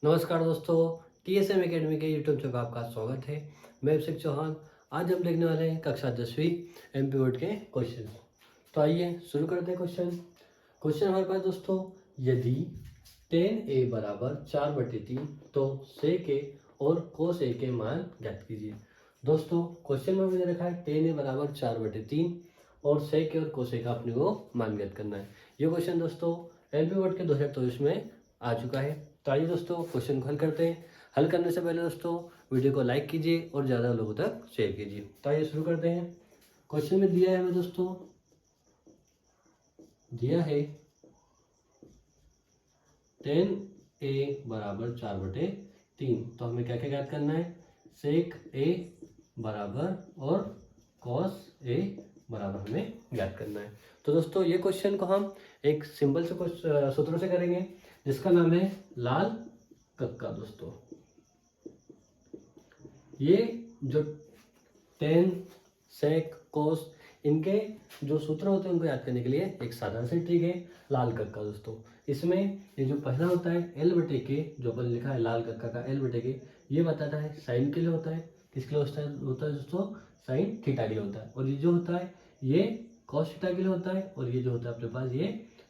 नमस्कार दोस्तों, TSM academy के यूट्यूब चैनल पर आपका स्वागत है। मैं अभिषेक चौहान। आज हम देखने वाले हैं कक्षा 10वीं एमपी बोर्ड के क्वेश्चन। तो आइए शुरू करते हैं क्वेश्चन। क्वेश्चन हमारे पास दोस्तों, यदि tan a बराबर 4/3 तो sec a और cos a के मान ज्ञात कीजिए। दोस्तों क्वेश्चन में मैंने रखा है tan a बराबर 4/3 और sec a और cos a का अपने को मान ज्ञात करना है। ये क्वेश्चन दोस्तों एमपी बोर्ड के 2024 में आ चुका है। तो आइए दोस्तों क्वेश्चन को हल करते हैं। हल करने से पहले दोस्तों वीडियो को लाइक कीजिए और ज़्यादा लोगों तक शेयर कीजिए। तो आइए शुरू करते हैं। क्वेश्चन में दिया है हमें दोस्तों, दिया है tan a बराबर 4/3। तो हमें क्या क्या ज्ञात करना है, sec a बराबर और cos a बराबर हमें ज्ञात करना है। तो दोस्तों ये क्वेश्चन को हम एक सिंपल से सूत्रों से करेंगे जिसका नाम है लाल कक्का। दोस्तों ये जो tan sec cos इनके जो सूत्र होते हैं उनको याद करने के लिए एक साधारण सी ट्रिक है लाल कक्का। दोस्तों इसमें ये जो पहला होता है L/K, जो अपन लिखा है लाल कक्का का L/K, ये बताता है साइन के लिए होता है। किसके लिए होता है दोस्तों, साइन थीटा के लिए होता है। और ये जो होता है ये कॉस थीटा के लिए होता है और ये जो होता है अपने पास ये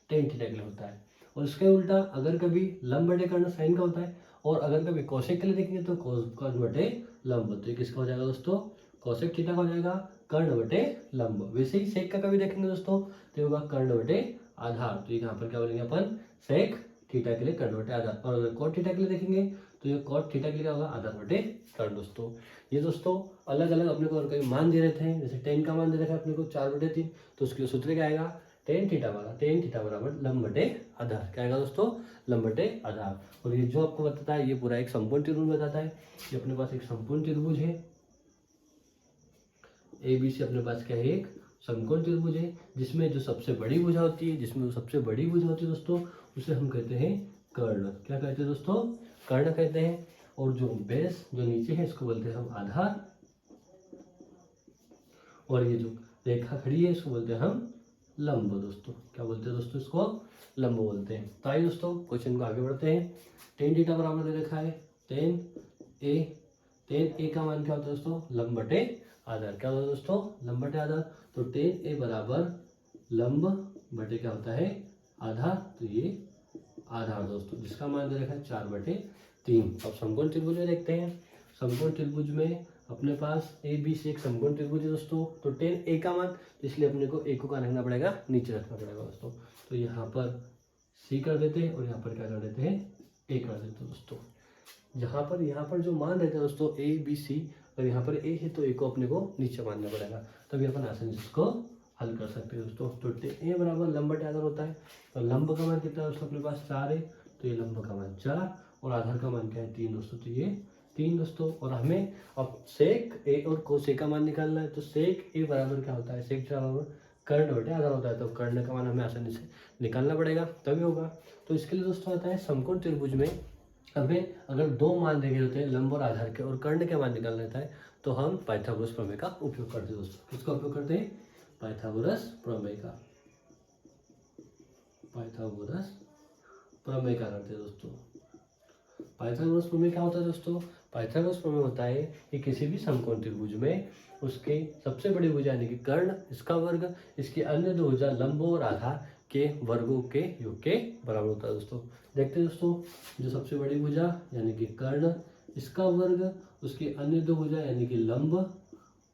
टेन थीटा के लिए होता है। और इसके उल्टा अगर कभी लंब बटे कर्ण साइन का होता है और अगर कभी कोसेक के लिए देखेंगे तो कॉस बटे लंब। तो ये किसका हो जाएगा दोस्तों, कोसेक थीटा का हो जाएगा कर्ण बटे लंब। वैसे ही सेक का कभी देखेंगे दोस्तों तो होगा कर्ण बटे आधार। तो यहाँ पर क्या बोलेंगे अपन, सेक थीटा के लिए कर्ण बटे आधार। और अगर कोट थीटा के लिए देखेंगे तो ये कोट थीटा के लिए होगा आधार बटे कर्ण। दोस्तों ये दोस्तों अलग अलग अपने को कभी मान दे रहे थे, जैसे टेन का मान दे रखा है अपने को 4/3, तो उसके सूत्र क्या आएगा, टेन थीटा बराबर लंब बटे आधार। क्या आएगा दोस्तों, लंब बटे आधार। और ये जो आपको बताता है ये पूरा एक संपूर्ण त्रिभुज बताता है। ये अपने पास एक संपूर्ण त्रिभुज है, ABC अपने पास क्या है, एक समकोण त्रिभुज है जिसमें जो सबसे बड़ी भुजा होती है, दोस्तों उसे हम कहते हैं कर्ण। क्या कहते हैं दोस्तों, कर्ण कहते हैं। और जो बेस जो नीचे है इसको बोलते हैं हम आधार। और ये जो रेखा खड़ी है इसको बोलते हैं हम लंब। दोस्तों क्या बोलते हैं दोस्तों, इसको लंब बोलते हैं। तो आइए दोस्तों क्वेश्चन को आगे बढ़ते हैं। टेन थीटा बराबर दे रखा है टेन ए का मान क्या होता है दोस्तों, लंब बटे आधार। क्या होता है दोस्तों, लंब बटे आधार। तो टेन ए बराबर लंब बटे क्या होता है, आधार। तो ये आधार दोस्तों जिसका मान दे रखा है 4/3। अब समकोण त्रिभुज में देखते हैं। समकोण त्रिभुज में अपने पास ABC एक समकोण त्रिभुज है दोस्तों। तो टेन ए का मान, इसलिए अपने को ए को कहाँ रखना पड़ेगा, नीचे रखना पड़ेगा दोस्तों। तो यहाँ पर C कर देते हैं और यहाँ पर क्या कर देते हैं, A कर देते हैं दोस्तों। यहाँ पर जो मान रहता है दोस्तों ABC, और यहाँ पर A है तो A को अपने को नीचे मानना पड़ेगा, तभी अपन आसानी से इसको हल कर सकते हैं दोस्तों। तो A बराबर लंब बटे आधार होता है। तो लंब का मान कितना है दोस्तों, अपने पास 4 है, तो ये लंब का मान 4 और आधार का मान क्या है 3 दोस्तों। तो ये 3 दोस्तों। और हमें अब सेक A और कोस A का मान निकालना है। तो सेक A बराबर क्या होता है, सेक बराबर कर्ण बटे आधार होता है। तो कर्ण का मान हमें आसानी से निकालना पड़ेगा तभी होगा। तो इसके लिए दोस्तों आता है समकोण त्रिभुज में हमें अगर दो मान देखे होते हैं लंब और आधार के और कर्ण के मान निकालना रहता है तो हम पाइथागोरस प्रमेय का उपयोग करते हैं दोस्तों। किसका उपयोग करते हैं, पाइथागोरस प्रमेय का। पाइथागोरस प्रमेय का करते हैं दोस्तों। पाइथागोरस प्रमेय क्या होता है दोस्तों, पाइथागोरस प्रमेय होता है कि किसी भी समकोण त्रिभुज में उसके सबसे बड़ी भुजा यानी कि कर्ण, इसका वर्ग, इसकी अन्य दो भुजा लंब और आधार के वर्गों के योग के बराबर होता है दोस्तों। देखते हैं दोस्तों, जो सबसे बड़ी भुजा यानी कि कर्ण, इसका वर्ग, उसकी अन्य दो भुजा यानी कि लंब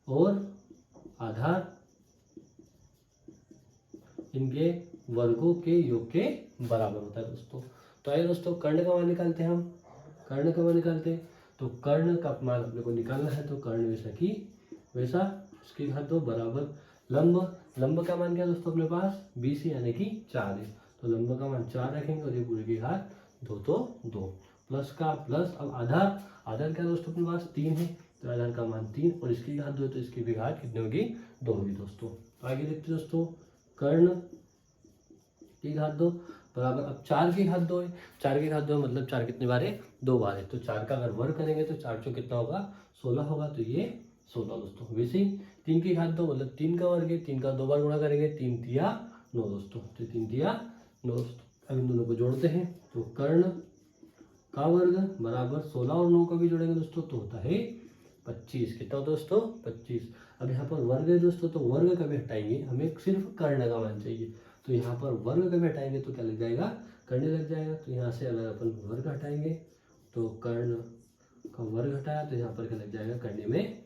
और आधार, इनके वर्गों के योग के बराबर होता है दोस्तों। तो आइए दोस्तों कर्ण का मान निकालते हैं हम। कर्ण का मान निकालते हैं तो कर्ण का मान अपने को निकालना है। तो कर्ण वैसा की वैसा, उसकी घात 2 बराबर लंब। लंब का मान क्या दोस्तों अपने पास BC यानी कि 4 है। तो लंब का मान 4 रखेंगे और ये पूरी की घात 2, तो 2 प्लस का प्लस। अब आधार, आधार क्या दोस्तों अपने पास 3 है, तो आधार का मान 3 और इसकी घात 2 है, तो इसकी भी घात कितनी होगी, 2 होगी दोस्तों। तो आगे देखते हैं दोस्तों, कर्ण की घात 2 बराबर, अब 4 की घात 2 है। 4 की घात 2 मतलब 4 कितनी बार है, 2 बार है। तो 4 का अगर वर्ग करेंगे तो 4 चौक कितना होगा, 16 होगा। तो ये 16 दोस्तों। वैसे ही 3 की घात 2 मतलब 3 का वर्ग है, 3 का 2 बार गुणा करेंगे, 3 तिया 9 दोस्तों। तो 3 तिया 9 दोस्तों। अब इन दोनों को जोड़ते हैं तो कर्ण का वर्ग बराबर 16 और 9 का भी जोड़ेंगे दोस्तों तो होता है 25। कितना होता है दोस्तों 25। अब यहाँ पर वर्ग है दोस्तों, तो वर्ग कभी हटाएंगे, हमें सिर्फ कर्ण का मान चाहिए। तो यहाँ पर वर्ग कभी हटाएंगे तो क्या लग जाएगा, कर्ण लग जाएगा। तो यहाँ से अगर अपन वर्ग हटाएंगे तो कर्ण का वर्ग हटाया तो यहाँ पर क्या लग जाएगा, कर्ण में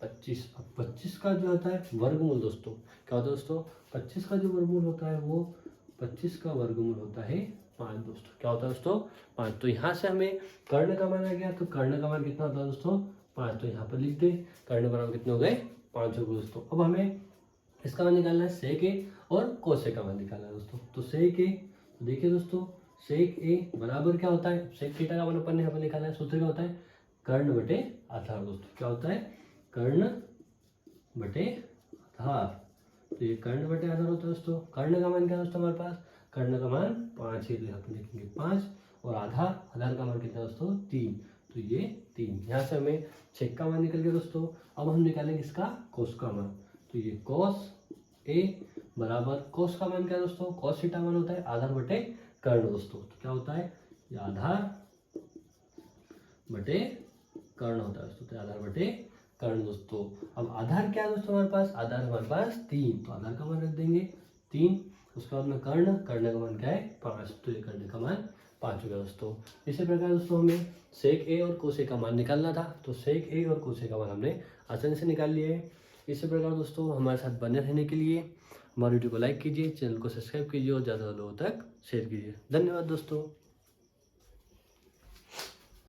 25। अब 25 का जो होता है वर्गमूल दोस्तों क्या होता है दोस्तों, 25 का जो वर्गमूल होता है वो 25 का वर्गमूल होता है 5 दोस्तों। क्या होता है दोस्तों 5। तो यहाँ से हमें कर्ण का मान आ गया, तो कर्ण का मान कितना होता है दोस्तों 5। तो यहाँ पर लिख दे, कर्ण बराबर कितने हो गए 5 हो गए दोस्तों। अब हमें इसका मान निकालना है सेक ए और कोसेक का मान निकालना है दोस्तों। तो सेक ए, तो देखिए दोस्तों सेक ए बराबर क्या होता है, सेक थीटा का मान अपन ने यहाँ पर निकालना है, सूत्र क्या होता है कर्ण बटे आधार दोस्तों। क्या होता है कर्ण बटे आधार। तो ये कर्ण बटे आधार होता है दोस्तों। कर्ण का मान क्या है दोस्तों हमारे पास, कर्ण का मान 5 है, तो यहाँ पर लिखेंगे 5 और आधार का मान कितना है दोस्तों 3। तो ये 3, यहाँ से हमें सेक का मान निकल गया दोस्तों। अब हम निकालेंगे इसका कोस का मान। तो ये कोस ए बराबर कोस का मान क्या है दोस्तों, कोस थीटा मान होता है आधार बटे कर्ण दोस्तों। तो क्या होता है ये आधार बटे कर्ण होता है दोस्तों। तो आधार बटे कर्ण दोस्तों। अब आधार क्या है दोस्तों हमारे पास, आधार हमारे पास 3, तो आधार का मान रख देंगे 3। उसके बाद में कर्ण, कर्ण का मान क्या है 5, तो ये कर्ण का मान 5 हो गया दोस्तों। इसी प्रकार दोस्तों हमें सेक ए और कोसेक का मान निकालना था, तो सेक ए और कोसेक का मान हमने आसानी से निकाल लिया है। इसी प्रकार दोस्तों हमारे साथ बने रहने के लिए हमारे वीडियो को लाइक कीजिए, चैनल को सब्सक्राइब कीजिए और ज़्यादा लोगों तक शेयर कीजिए। धन्यवाद दोस्तों।